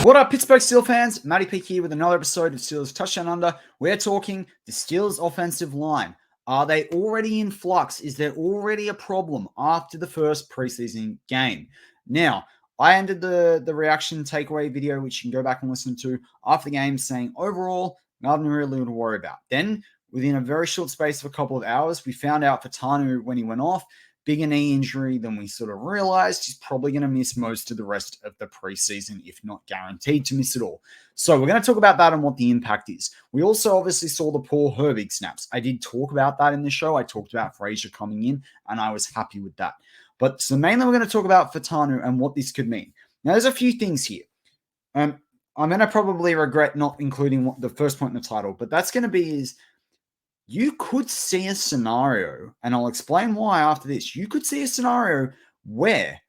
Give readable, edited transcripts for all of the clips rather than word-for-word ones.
What up, Pittsburgh Steelers fans? Matty Peak here with another episode of Steelers Touchdown Under. We're talking the Steelers offensive line. Are they already in flux? Is there already a problem after the first preseason game? Now, I ended the reaction takeaway video, which you can go back and listen to after the game, saying overall, nothing really to worry about. Then, within a very short space of a couple of hours, we found out Fautanu, when he went off, bigger knee injury than we sort of realized. He's probably going to miss most of the rest of the preseason, if not guaranteed to miss it all. So we're going to talk about that and what the impact is. We also obviously saw the poor Herbig snaps. I did talk about that in the show. I talked about Frazier coming in, and I was happy with that. But so mainly we're going to talk about Fautanu and what this could mean. Now, there's a few things here. I'm going to probably regret not including the first point in the title, but that's going to be is you could see a scenario, and I'll explain why after this. You could see a scenario where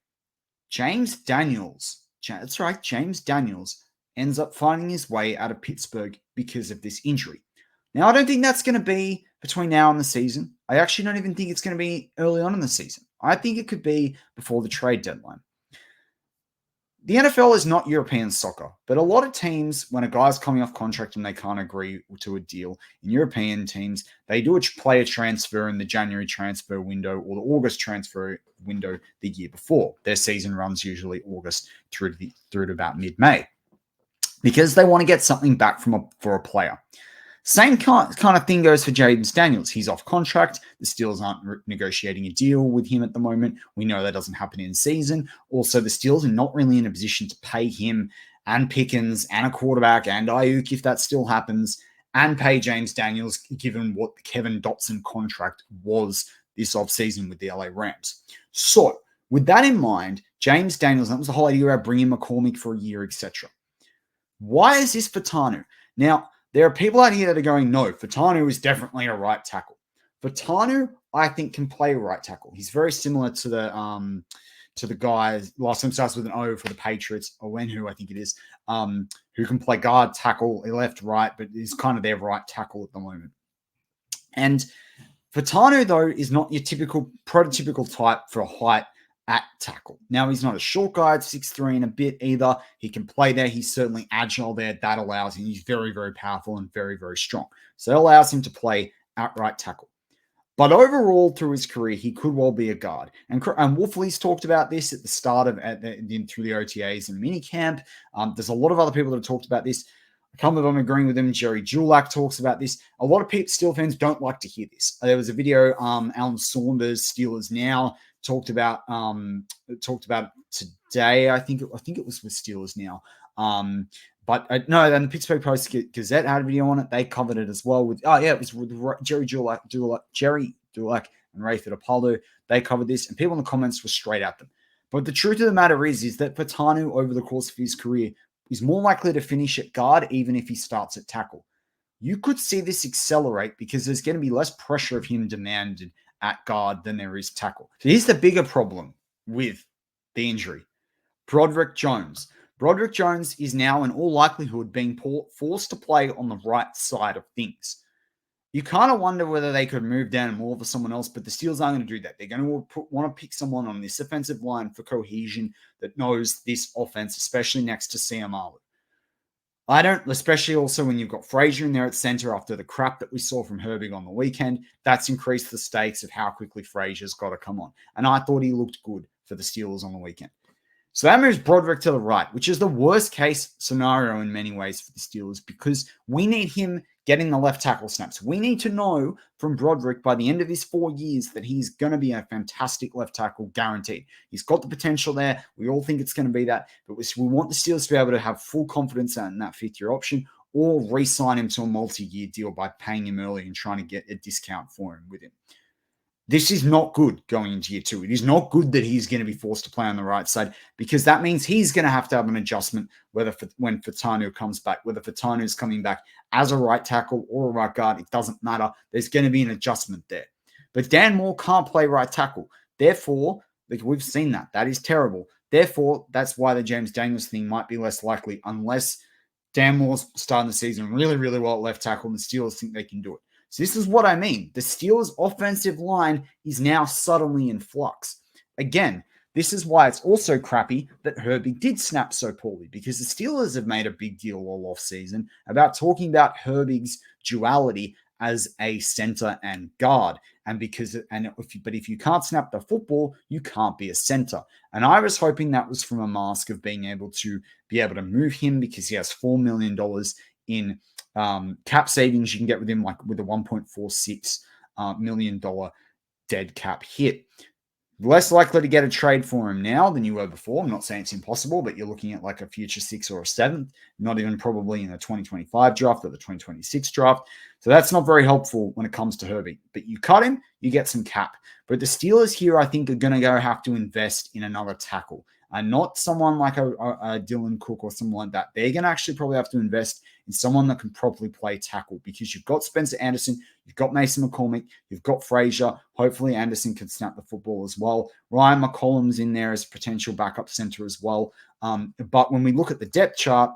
James Daniels, that's right, James Daniels ends up finding his way out of Pittsburgh because of this injury. Now, I don't think that's going to be between now and the season. I actually don't even think it's going to be early on in the season. I think it could be before the trade deadline. The NFL is not European soccer, but a lot of teams, when a guy's coming off contract and they can't agree to a deal, in European teams, they do a player transfer in the January transfer window or the August transfer window the year before. Their season runs usually August through to about mid-May because they want to get something back for a player. Same kind of thing goes for James Daniels. He's off contract. The Steelers aren't negotiating a deal with him at the moment. We know that doesn't happen in season. Also, the Steelers are not really in a position to pay him and Pickens and a quarterback and Ayuk, if that still happens, and pay James Daniels, given what the Kevin Dotson contract was this offseason with the LA Rams. So, with that in mind, James Daniels, that was the whole idea about bringing McCormick for a year, etc. Why is this Fautanu? Now, there are people out here that are going, no, Fautanu is definitely a right tackle. Fautanu, I think, can play right tackle. He's very similar to the guy, last name starts with an O for the Patriots, Owenhu, I think it is, who can play guard, tackle, left, right, but is kind of their right tackle at the moment. And Fautanu, though, is not your typical, prototypical type for height at tackle. Now, he's not a short guy at 6'3" and a bit either. He can play there. He's certainly agile there. That allows him. He's very, very powerful and very, very strong. So that allows him to play at right tackle. But overall, through his career, he could well be a guard. And Wolfley's talked about this at the start of through the OTAs and minicamp. There's a lot of other people that have talked about this. I can't believe I'm agreeing with him. Jerry Julak talks about this. A lot of people, Steel fans don't like to hear this. There was a video, Alan Saunders, Steelers Now, talked about today. I think it was with Steelers Now. But no, then the Pittsburgh Post Gazette had a video on it. They covered it as well with it was with Jerry Julak and Ray Fittipaldo. They covered this, and people in the comments were straight at them. But the truth of the matter is that Fautanu, over the course of his career, is more likely to finish at guard, even if he starts at tackle. You could see this accelerate because there's going to be less pressure of him demanded at guard than there is tackle. So here's the bigger problem with the injury. Broderick Jones. Broderick Jones is now, in all likelihood, being forced to play on the right side of things. You kind of wonder whether they could move down more for someone else, but the Steelers aren't going to do that. They're going to want to pick someone on this offensive line for cohesion that knows this offense, especially next to Sam Arwood. I don't, especially also when you've got Frazier in there at center after the crap that we saw from Herbig on the weekend, that's increased the stakes of how quickly Frazier's got to come on. And I thought he looked good for the Steelers on the weekend. So that moves Broderick to the right, which is the worst case scenario in many ways for the Steelers because we need him getting the left tackle snaps. We need to know from Broderick by the end of his 4 years that he's going to be a fantastic left tackle, guaranteed. He's got the potential there. We all think it's going to be that, but we want the Steelers to be able to have full confidence in that fifth-year option or re-sign him to a multi-year deal by paying him early and trying to get a discount for him with him. This is not good going into year two. It is not good that he's going to be forced to play on the right side because that means he's going to have an adjustment when Fautanu comes back, whether Fautanu is coming back as a right tackle or a right guard. It doesn't matter. There's going to be an adjustment there. But Dan Moore can't play right tackle. Therefore, we've seen that. That is terrible. Therefore, that's why the James Daniels thing might be less likely unless Dan Moore's starting the season really, really well at left tackle and the Steelers think they can do it. So this is what I mean. The Steelers' offensive line is now suddenly in flux. Again, This is why it's also crappy that Herbig did snap so poorly, because the Steelers have made a big deal all off season about talking about Herbig's duality as a center and guard. But if you can't snap the football, you can't be a center. And I was hoping that was from a mask of being able to move him, because he has $4 million in cap savings you can get with him, like with a $1.46 million dead cap hit. Less likely to get a trade for him now than you were before. I'm not saying it's impossible, but you're looking at like a future 6th or a 7th, not even probably in the 2025 draft or the 2026 draft. So that's not very helpful when it comes to Herbig. But you cut him, you get some cap. But the Steelers here, I think, are going to have to invest in another tackle. And not someone like a Dylan Cook or someone like that. They're going to actually probably have to invest in someone that can properly play tackle, because you've got Spencer Anderson, you've got Mason McCormick, you've got Frazier. Hopefully Anderson can snap the football as well. Ryan McCollum's in there as a potential backup center as well. But when we look at the depth chart,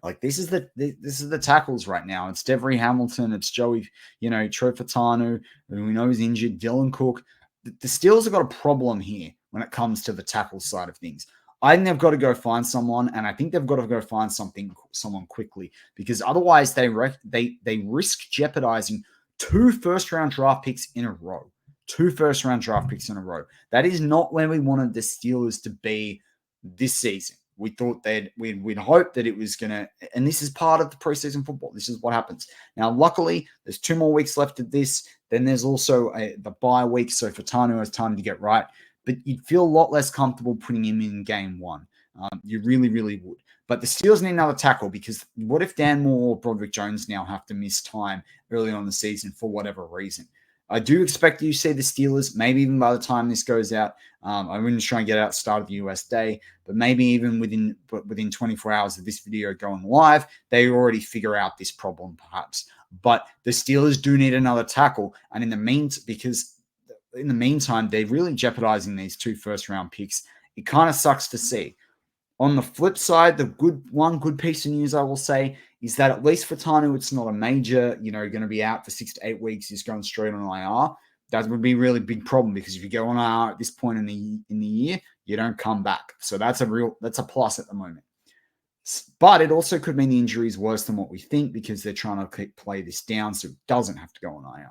like this is the tackles right now. It's Devery Hamilton, it's Joey, Trey Fautanu, who we know is injured, Dylan Cook. The Steelers have got a problem here when it comes to the tackle side of things. I think they've got to go find someone, and I think they've got to go find someone quickly, because otherwise they risk jeopardizing 2 first-round draft picks in a row. 2 first-round draft picks in a row. That is not where we wanted the Steelers to be this season. We thought we'd hoped that it was going to, and this is part of the preseason football. This is what happens. Now, luckily, there's 2 more weeks left of this. Then there's also the bye week, so Fautanu has time to get right. But you'd feel a lot less comfortable putting him in game 1. You really, really would. But the Steelers need another tackle, because what if Dan Moore or Broderick Jones now have to miss time early on in the season for whatever reason? I do expect you to see the Steelers, maybe even by the time this goes out. I wouldn't try and get out start of the US day, but maybe even within 24 hours of this video going live, they already figure out this problem perhaps. But the Steelers do need another tackle. And in the meantime, they're really jeopardizing these 2 first-round picks. It kind of sucks to see. On the flip side, the good piece of news I will say is that at least for Fautanu, it's not a major, going to be out for 6 to 8 weeks. He's going straight on IR. That would be a really big problem, because if you go on IR at this point in the year, you don't come back. So that's a plus at the moment. But it also could mean the injury is worse than what we think, because they're trying to play this down so it doesn't have to go on IR.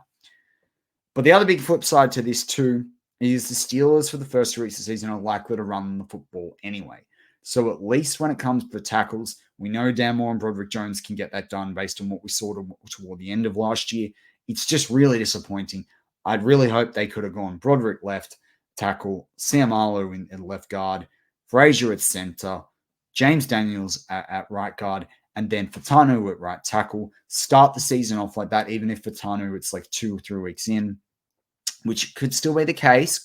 But the other big flip side to this too is the Steelers for the first 2 weeks of the season are likely to run the football anyway. So at least when it comes to the tackles, we know Dan Moore and Broderick Jones can get that done based on what we saw toward the end of last year. It's just really disappointing. I'd really hope they could have gone Broderick left tackle, Sam Arlo at left guard, Frazier at center, James Daniels at right guard, and then Fautanu at right tackle. Start the season off like that, even if Fautanu it's like 2 or 3 weeks in, which could still be the case.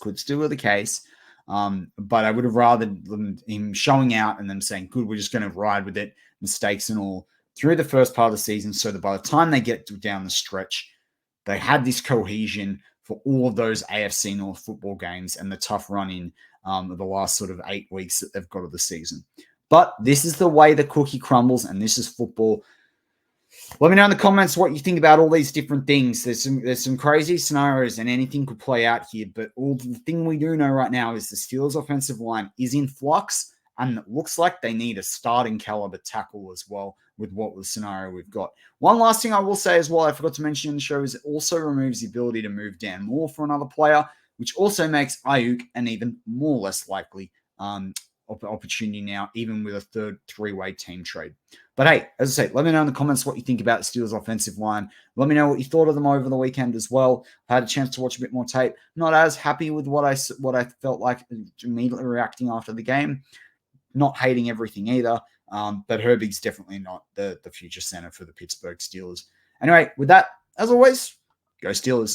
But I would have rather him showing out and them saying, good, we're just going to ride with it, mistakes and all, through the first part of the season, so that by the time they get down the stretch, they had this cohesion for all of those AFC North football games and the tough run-in of the last sort of 8 weeks that they've got of the season. But this is the way the cookie crumbles, and this is football. Let me know in the comments what you think about all these different things. There's some crazy scenarios, and anything could play out here. But the thing we do know right now is the Steelers' offensive line is in flux, and it looks like they need a starting caliber tackle as well with what the scenario we've got. One last thing I will say as well, I forgot to mention in the show, is it also removes the ability to move Dan Moore for another player, which also makes Ayuk an even more less likely opportunity now, even with a third 3-way team trade. But hey, as I say, let me know in the comments what you think about the Steelers' offensive line. Let me know what you thought of them over the weekend as well. I had a chance to watch a bit more tape. Not as happy with what I felt like immediately reacting after the game. Not hating everything either. But Herbig's definitely not the future center for the Pittsburgh Steelers. Anyway, with that, as always, go Steelers.